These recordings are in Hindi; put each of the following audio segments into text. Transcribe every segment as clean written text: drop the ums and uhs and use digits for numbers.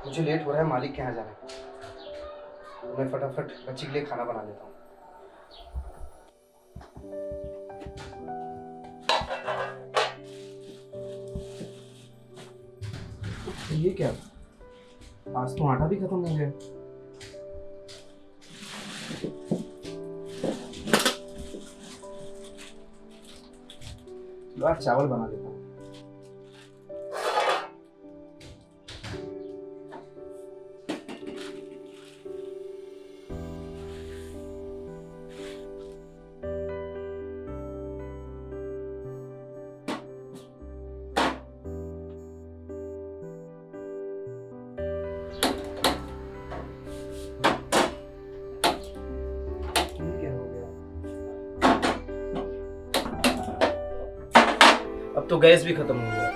मुझे लेट हो रहा है मालिक के यहाँ जाने को। तो मैं फटाफट बच्ची के लिए खाना बना लेता हूँ। ये क्या, आज तो आटा भी खत्म हो गया। चलो आज चावल बना लेता हूँ। अब तो गैस भी खत्म हो गया।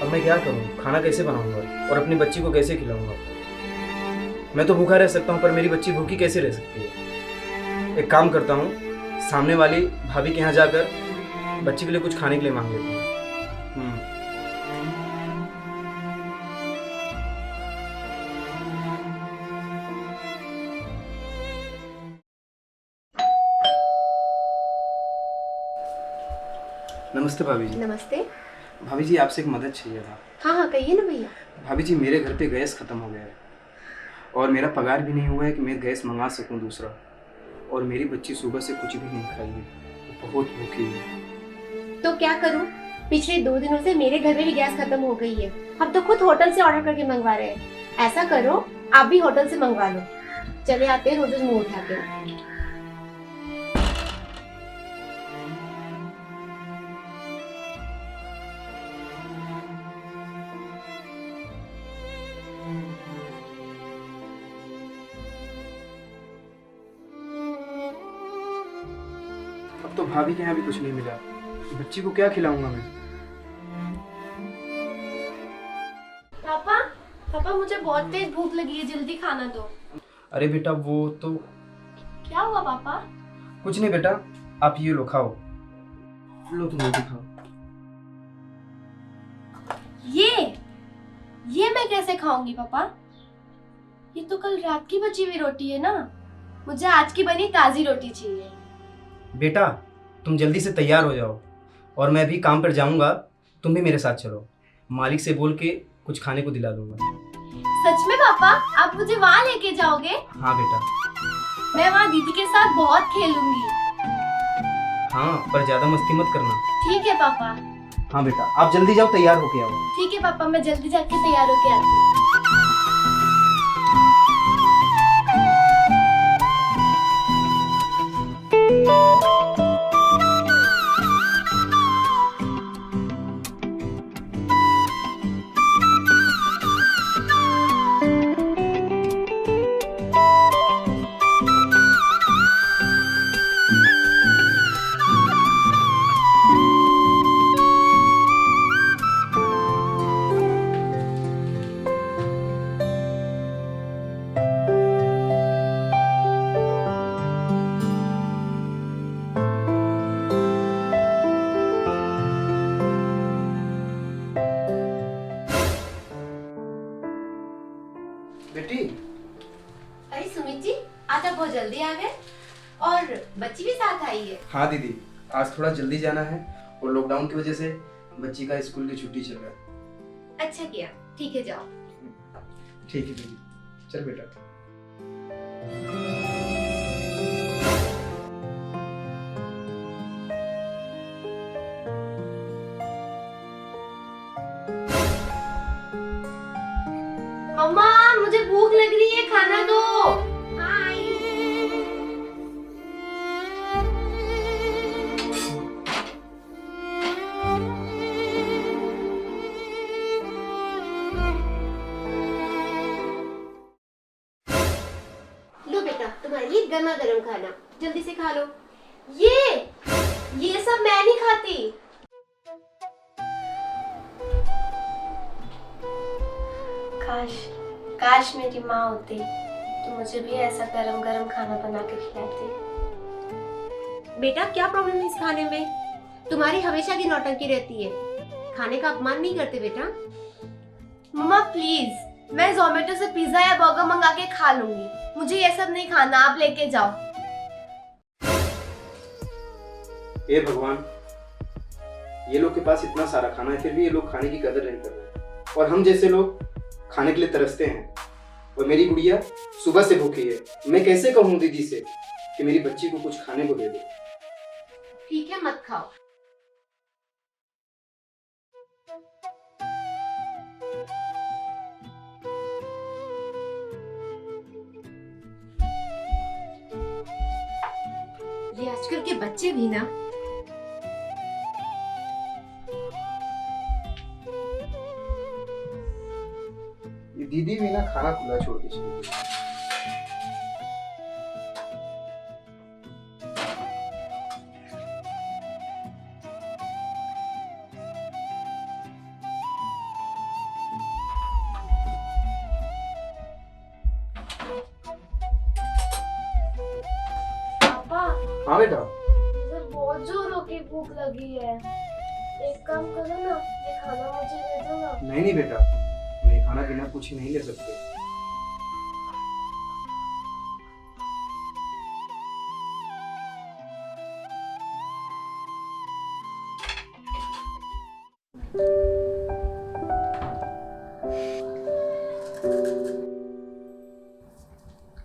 अब मैं क्या करूं, खाना कैसे बनाऊंगा और अपनी बच्ची को कैसे खिलाऊंगा। मैं तो भूखा रह सकता हूं पर मेरी बच्ची भूखी कैसे रह सकती है। एक काम करता हूं, सामने वाली भाभी के यहाँ जाकर बच्ची के लिए कुछ खाने के लिए मांग लेता हूँ। नमस्ते भाभी जी। नमस्ते। भाभी जी आपसे एक मदद चाहिए था। हाँ हाँ कहिए ना भैया। भाभी जी मेरे घर पे गैस ख़त्म हो गया है और मेरा पगार भी नहीं हुआ है कि मैं गैस मंगा सकूं दूसरा। और मेरी बच्ची सुबह से कुछ भी नहीं खाई है, बहुत भूखी है। तो क्या करूं? पिछले 2 दिनों से मेरे घर में भी गैस खत्म हो गई है। हम तो खुद होटल से ऑर्डर करके मंगवा रहे हैं। ऐसा करो आप भी होटल से मंगवा लो। चले आते हैं रोज रोज मुंह उठा के। अब तो भाभी के यहाँ भी कुछ नहीं मिला, बच्ची को क्या खिलाऊंगा मैं। पापा पापा मुझे बहुत तेज भूख लगी है, जल्दी खाना दो। अरे बेटा वो तो क्या हुआ पापा? कुछ नहीं बेटा, आप ये लो खाओ। लो तुम रोटी खाओ। ये मैं कैसे खाऊंगी पापा? ये तो कल रात की बची हुई रोटी है ना। मुझे आज की बनी ताजी रोटी चाहिए। बेटा तुम जल्दी से तैयार हो जाओ और मैं भी काम पर जाऊंगा, तुम भी मेरे साथ चलो। मालिक से बोल के कुछ खाने को दिला दूंगा। सच में पापा आप मुझे वहाँ लेके जाओगे? हाँ बेटा। मैं वहाँ दीदी के साथ बहुत खेलूंगी। हाँ पर ज्यादा मस्ती मत करना। ठीक है पापा। हाँ बेटा आप जल्दी जाओ, तैयार होके आओ। ठीक है पापा, मैं जल्दी जाके तैयार होके आती हूँ। बेटी। अरे सुमित जी, आज आप बहुत जल्दी आ गए और बच्ची भी साथ आई है। हाँ दीदी, आज थोड़ा जल्दी जाना है और लॉकडाउन की वजह से बच्ची का स्कूल की छुट्टी चल रहा है। अच्छा किया, ठीक है जाओ। ठीक है दीदी, चल बेटा। मम्मा मुझे भूख लग रही है, खाना दो। लो बेटा तुम्हारे लिए गर्मा गर्म खाना, जल्दी से खा लो। ये सब मैं नहीं खाती। काश मेरी माँ होती तो मुझे भी ऐसा गरम गरम खाना बना के खिलाती। बेटा क्या प्रॉब्लम है इस खाने में? तुम्हारी हमेशा की नौटंकी रहती है, खाने का अपमान नहीं करते बेटा। मम्मा प्लीज, मैं जोमेटो से पिज्जा या बर्गर मंगा के खा लूंगी, मुझे ये सब नहीं खाना, आप लेके जाओ। हे भगवान, ये लोग के पास इतना सारा खाना है फिर भी ये लोग खाने की कदर नहीं कर रहे, और हम जैसे लोग खाने के लिए तरसते हैं। और मेरी गुड़िया सुबह से भूखी है, मैं कैसे कहूँ दीदी से कि मेरी बच्ची को कुछ खाने को दे दो। ठीक है, मत खाओ। ये आजकल के बच्चे भी ना। ये दीदी भी ना खाना खुला छोड़ के चली गई। पापा, हाँ बेटा। मुझे बहुत जोरों की भूख लगी है, एक काम करो ना, ये खाना मुझे दे दो ना। नहीं नहीं बेटा, मैं खाना पीना कुछ नहीं ले सकते।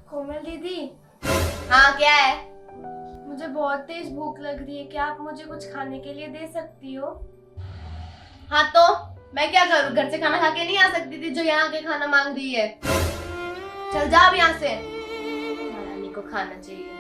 कोमल दीदी। हाँ, क्या है? मुझे बहुत तेज भूख लग रही है, क्या आप मुझे कुछ खाने के लिए दे सकती हो? हाँ तो मैं क्या करूँ, घर से खाना खा के नहीं आ सकती थी जो यहाँ के खाना मांग रही है? चल जा अब यहाँ से, महारानी को खाना चाहिए।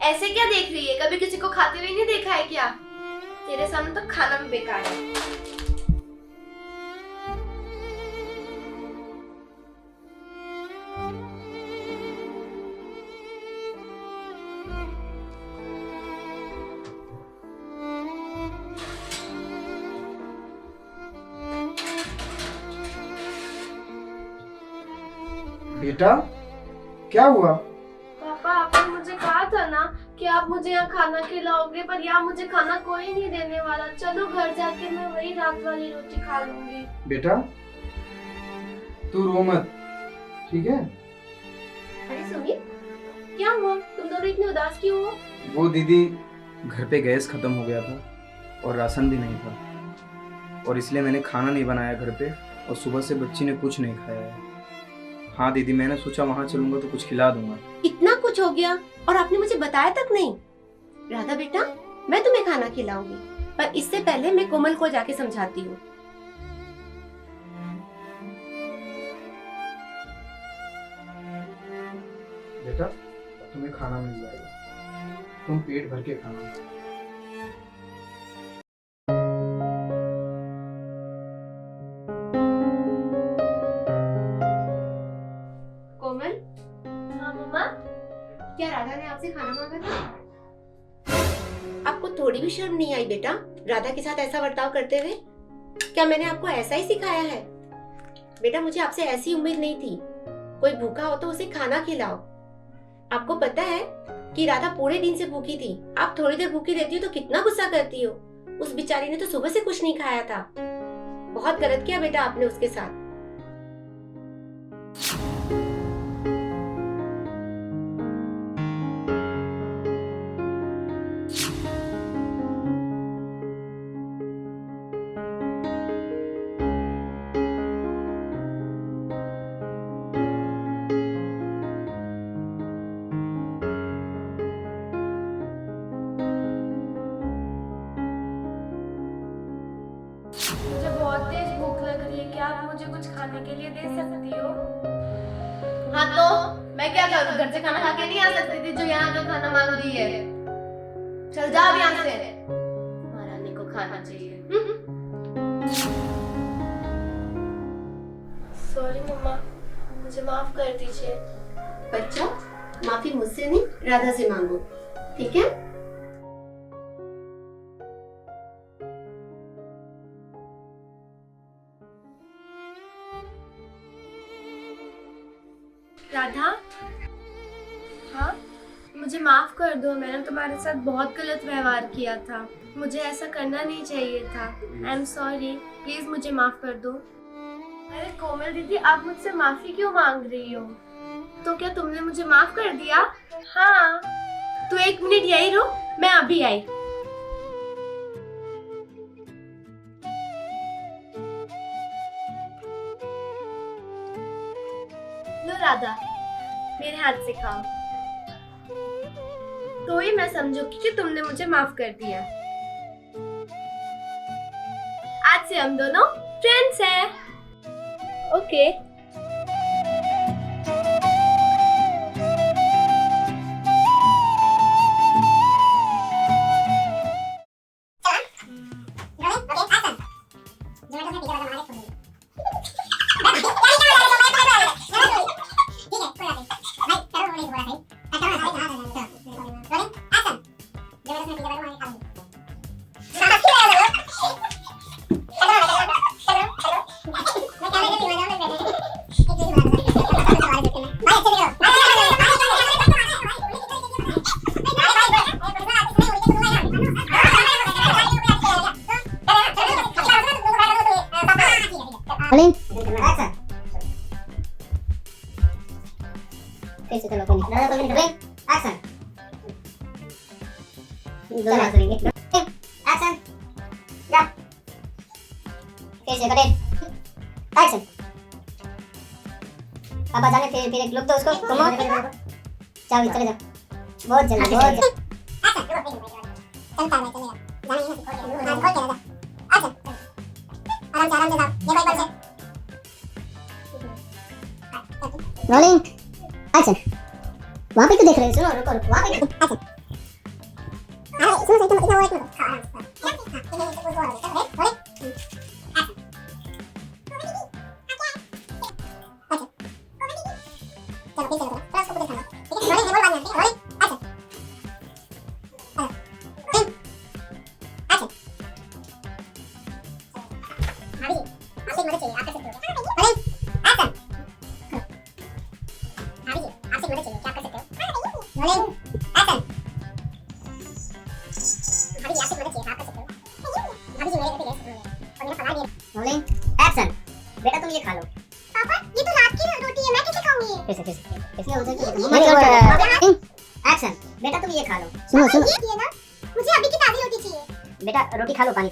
ऐसे क्या देख रही है, कभी किसी को खाते हुए नहीं देखा है क्या? तेरे सामने तो खाना भी बेकार है। बेटा क्या हुआ? पापा, आपने मुझे कहा था ना कि आप मुझे यहाँ खाना खिलाओगे, पर यहाँ मुझे खाना कोई नहीं देने वाला। चलो घर जाके मैं वही रात वाली रोटी खा लूंगी। बेटा तू रो मत, ठीक है? अरे सुमित, क्या हुआ? तुम दोनों इतने उदास क्यों हो? वो दीदी, घर पे गैस खत्म हो गया था और राशन भी नहीं था, और इसलिए मैंने खाना नहीं बनाया घर पे, और सुबह से बच्ची ने कुछ नहीं खाया है। हाँ दीदी, मैंने सोचा वहाँ चलूंगा तो कुछ खिला दूंगा। इतना कुछ हो गया और आपने मुझे बताया तक नहीं। राधा बेटा, मैं तुम्हें खाना खिलाऊंगी, पर इससे पहले मैं कोमल को जाके समझाती हूँ। बेटा तुम्हें खाना मिल जाएगा, तुम पेट भर के खाना। कोमल। हाँ मम्मा। क्या राधा ने आपसे खाना मांगा था? आपको थोड़ी भी शर्म नहीं आई बेटा, राधा के साथ ऐसा बर्ताव करते हुए? क्या मैंने आपको ऐसा ही सिखाया है? बेटा मुझे आपसे ऐसी उम्मीद नहीं थी। कोई भूखा हो तो उसे खाना खिलाओ। आपको पता है कि राधा पूरे दिन से भूखी थी, आप थोड़ी देर भूखी रहती हो तो कितना गुस्सा करती हो। उस बेचारी ने तो सुबह से कुछ नहीं खाया था। बहुत गलत किया बेटा आपने उसके साथ। मुझे बहुत तेज भूख लग रही है, क्या आप मुझे कुछ खाने के लिए दे सकती हो? हाँ तो मैं क्या करूँ, घर से खाना खा के नहीं आ सकती थी जो यहाँ का खाना मांग रही है? चल जा अब यहाँ से, महारानी को खाना चाहिए। मम्मा, मुझे माफ कर दीजिए। बच्चा, माफी मुझसे नहीं राधा से मांगो, ठीक है? राधा, हाँ, मुझे माफ कर दो। मैंने तुम्हारे साथ बहुत गलत व्यवहार किया था। मुझे ऐसा करना नहीं चाहिए था। आई एम सॉरी, प्लीज मुझे माफ कर दो। अरे कोमल दीदी, आप मुझसे माफी क्यों मांग रही हो? तो क्या तुमने मुझे माफ कर दिया? हाँ। तो 1 मिनट यही रहो, मैं अभी आई। लो राधा, मेरे हाथ से खाओ, तो ही मैं समझूंगी कि तुमने मुझे माफ कर दिया। आज से हम दोनों फ्रेंड्स हैं। ओके। फिर से चलो कोई नहीं दादा कोई नहीं एक्शन दो हाथ करेंगे एक्शन जा फिर से करें एक्शन अब आ जाने फिर एक लुक दो उसको घुमाओ जाओ चले जाओ बहुत जल्दी चलता है चलेगा जाने यहाँ से खोल के हाथ खोल के दादा एक्शन आराम से ये भाई बन से रोलिंग एक्शन वहां पे तो देख रहे हो सुनो रुको रुको वहां पे एक्शन अरे सुनो सही तो इतना वो एक मिनट आराम रोलिंग एक्शन बेटा तुम ये खा लो पापा ये तो रात की रोटी है मैं कैसे खाऊंगी फिर से उधर की मम्मा एक्शन बेटा तुम ये खा लो सुनो ये ना मुझे अभी की ताजी रोटी चाहिए बेटा रोटी खा लो पानी